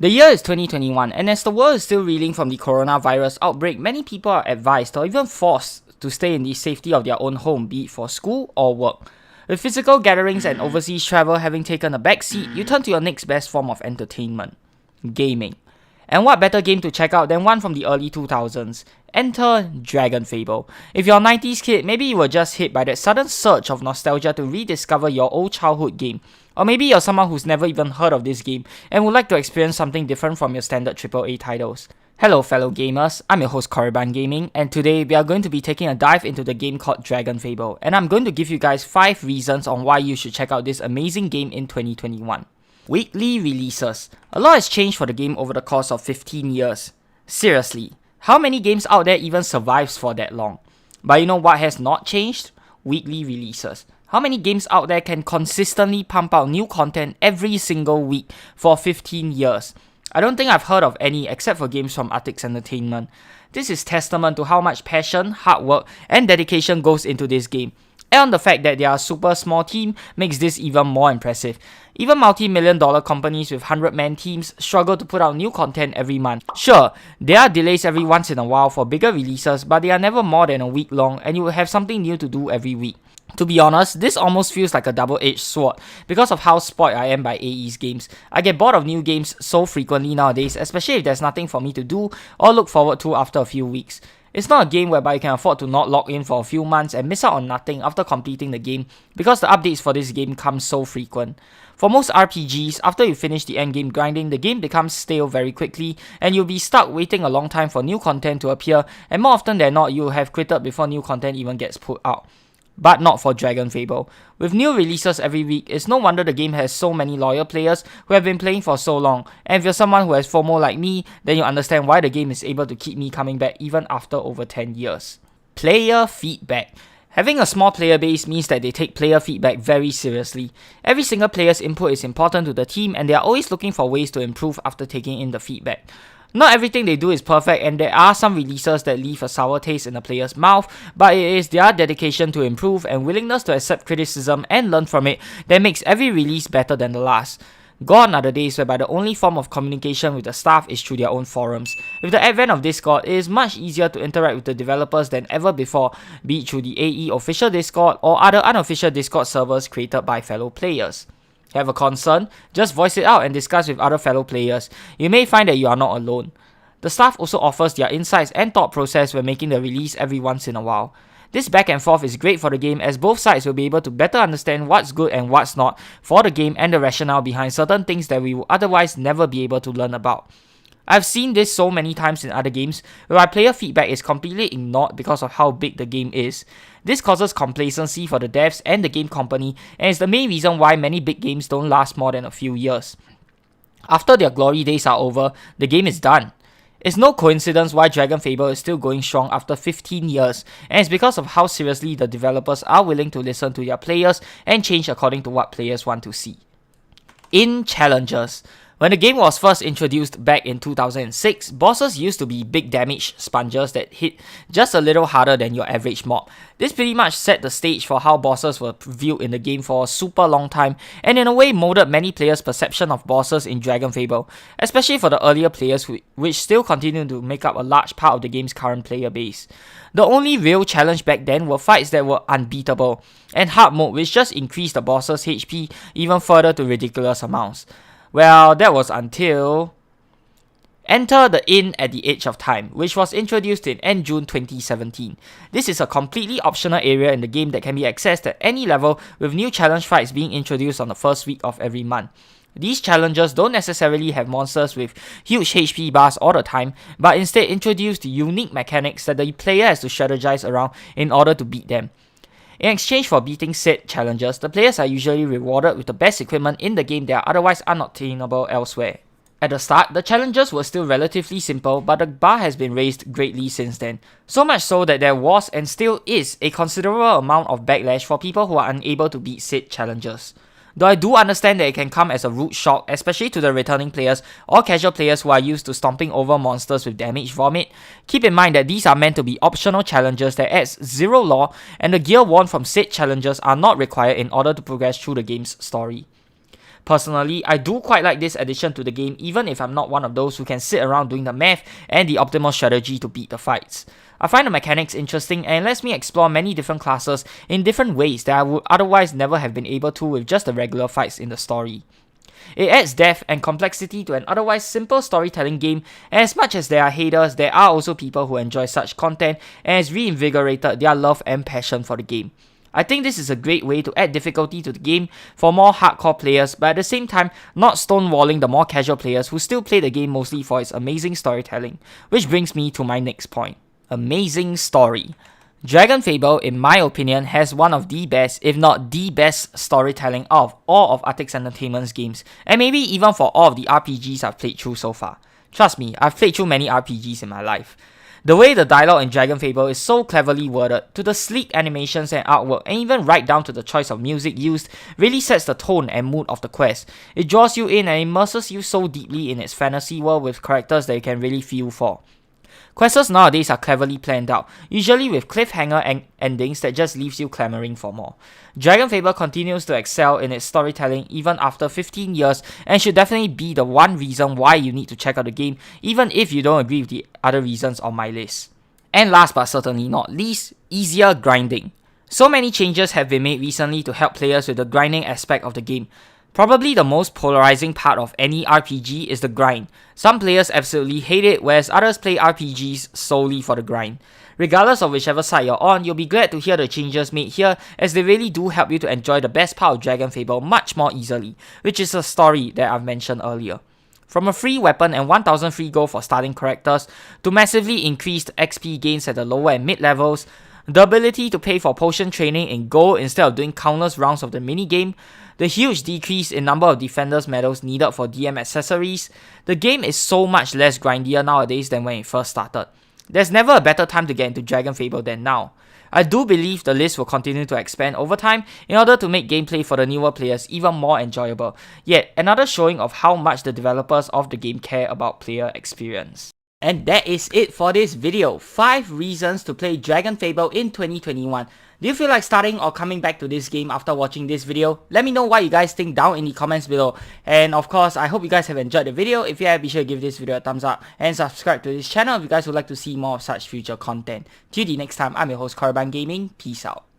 The year is 2021, and as the world is still reeling from the coronavirus outbreak, many people are advised or even forced to stay in the safety of their own home, be it for school or work. With physical gatherings and overseas travel having taken a backseat, you turn to your next best form of entertainment: gaming. And what better game to check out than one from the early 2000s? Enter DragonFable. If you're a 90s kid, maybe you were just hit by that sudden surge of nostalgia to rediscover your old childhood game. Or maybe you're someone who's never even heard of this game and would like to experience something different from your standard AAA titles. Hello fellow gamers, I'm your host Korriban Gaming, and today we are going to be taking a dive into the game called DragonFable, and I'm going to give you guys 5 reasons on why you should check out this amazing game in 2021. Weekly releases. A lot has changed for the game over the course of 15 years. Seriously, how many games out there even survives for that long? But you know what has not changed? Weekly releases. How many games out there can consistently pump out new content every single week for 15 years? I don't think I've heard of any except for games from Artix Entertainment. This is testament to how much passion, hard work, and dedication goes into this game. And the fact that they are a super small team makes this even more impressive. Even multi-million dollar companies with 100-man teams struggle to put out new content every month. Sure, there are delays every once in a while for bigger releases, but they are never more than a week long and you will have something new to do every week. To be honest, this almost feels like a double-edged sword because of how spoiled I am by AE's games. I get bored of new games so frequently nowadays, especially if there's nothing for me to do or look forward to after a few weeks. It's not a game whereby you can afford to not log in for a few months and miss out on nothing after completing the game because the updates for this game come so frequent. For most RPGs, after you finish the endgame grinding, the game becomes stale very quickly and you'll be stuck waiting a long time for new content to appear, and more often than not, you'll have quitted before new content even gets put out. But not for DragonFable. With new releases every week, it's no wonder the game has so many loyal players who have been playing for so long, and if you're someone who has FOMO like me, then you understand why the game is able to keep me coming back even after over 10 years. Player feedback. Having a small player base means that they take player feedback very seriously. Every single player's input is important to the team and they are always looking for ways to improve after taking in the feedback. Not everything they do is perfect and there are some releases that leave a sour taste in the player's mouth, but it is their dedication to improve and willingness to accept criticism and learn from it that makes every release better than the last. Gone are the days whereby the only form of communication with the staff is through their own forums. With the advent of Discord, it is much easier to interact with the developers than ever before, be it through the AE official Discord or other unofficial Discord servers created by fellow players. Have a concern? Just voice it out and discuss with other fellow players. You may find that you are not alone. The staff also offers their insights and thought process when making the release every once in a while. This back and forth is great for the game as both sides will be able to better understand what's good and what's not for the game and the rationale behind certain things that we will otherwise never be able to learn about. I've seen this so many times in other games where player feedback is completely ignored because of how big the game is. This causes complacency for the devs and the game company and is the main reason why many big games don't last more than a few years. After their glory days are over, the game is done. It's no coincidence why DragonFable is still going strong after 15 years, and it's because of how seriously the developers are willing to listen to their players and change according to what players want to see. In challenges. When the game was first introduced back in 2006, bosses used to be big damage sponges that hit just a little harder than your average mob. This pretty much set the stage for how bosses were viewed in the game for a super long time and in a way molded many players' perception of bosses in DragonFable, especially for the earlier players which still continue to make up a large part of the game's current player base. The only real challenge back then were fights that were unbeatable, and hard mode which just increased the boss's HP even further to ridiculous amounts. Well, that was until Enter the Inn at the Edge of Time, which was introduced in end June 2017. This is a completely optional area in the game that can be accessed at any level, with new challenge fights being introduced on the first week of every month. These challenges don't necessarily have monsters with huge HP bars all the time, but instead introduce the unique mechanics that the player has to strategize around in order to beat them. In exchange for beating said challenges, the players are usually rewarded with the best equipment in the game that are otherwise unobtainable elsewhere. At the start, the challenges were still relatively simple, but the bar has been raised greatly since then. So much so that there was and still is a considerable amount of backlash for people who are unable to beat said challenges. Though I do understand that it can come as a rude shock, especially to the returning players or casual players who are used to stomping over monsters with damage vomit, keep in mind that these are meant to be optional challenges that adds zero lore, and the gear worn from said challenges are not required in order to progress through the game's story. Personally, I do quite like this addition to the game, even if I'm not one of those who can sit around doing the math and the optimal strategy to beat the fights. I find the mechanics interesting and it lets me explore many different classes in different ways that I would otherwise never have been able to with just the regular fights in the story. It adds depth and complexity to an otherwise simple storytelling game, and as much as there are haters, there are also people who enjoy such content and has reinvigorated their love and passion for the game. I think this is a great way to add difficulty to the game for more hardcore players, but at the same time not stonewalling the more casual players who still play the game mostly for its amazing storytelling. Which brings me to my next point. Amazing story. DragonFable, in my opinion, has one of the best, if not the best, storytelling of all of Artix Entertainment's games, and maybe even for all of the RPGs I've played through so far. Trust me, I've played through many RPGs in my life. The way the dialogue in DragonFable is so cleverly worded, to the sleek animations and artwork, and even right down to the choice of music used, really sets the tone and mood of the quest. It draws you in and immerses you so deeply in its fantasy world with characters that you can really feel for. Quests nowadays are cleverly planned out, usually with cliffhanger and endings that just leaves you clamoring for more. DragonFable continues to excel in its storytelling even after 15 years and should definitely be the one reason why you need to check out the game, even if you don't agree with the other reasons on my list. And last but certainly not least, easier grinding. So many changes have been made recently to help players with the grinding aspect of the game. Probably the most polarizing part of any RPG is the grind. Some players absolutely hate it, whereas others play RPGs solely for the grind. Regardless of whichever side you're on, you'll be glad to hear the changes made here, as they really do help you to enjoy the best part of DragonFable much more easily, which is a story that I've mentioned earlier. From a free weapon and 1000 free gold for starting characters, to massively increased XP gains at the lower and mid levels, the ability to pay for potion training in gold instead of doing countless rounds of the minigame, the huge decrease in number of defenders medals needed for DM accessories, the game is so much less grindier nowadays than when it first started. There's never a better time to get into DragonFable than now. I do believe the list will continue to expand over time in order to make gameplay for the newer players even more enjoyable, yet another showing of how much the developers of the game care about player experience. And that is it for this video. 5 reasons to play DragonFable in 2021. Do you feel like starting or coming back to this game after watching this video? Let me know what you guys think down in the comments below. And of course, I hope you guys have enjoyed the video. If you have, be sure to give this video a thumbs up and subscribe to this channel if you guys would like to see more of such future content. Till the next time, I'm your host Korriban Gaming. Peace out.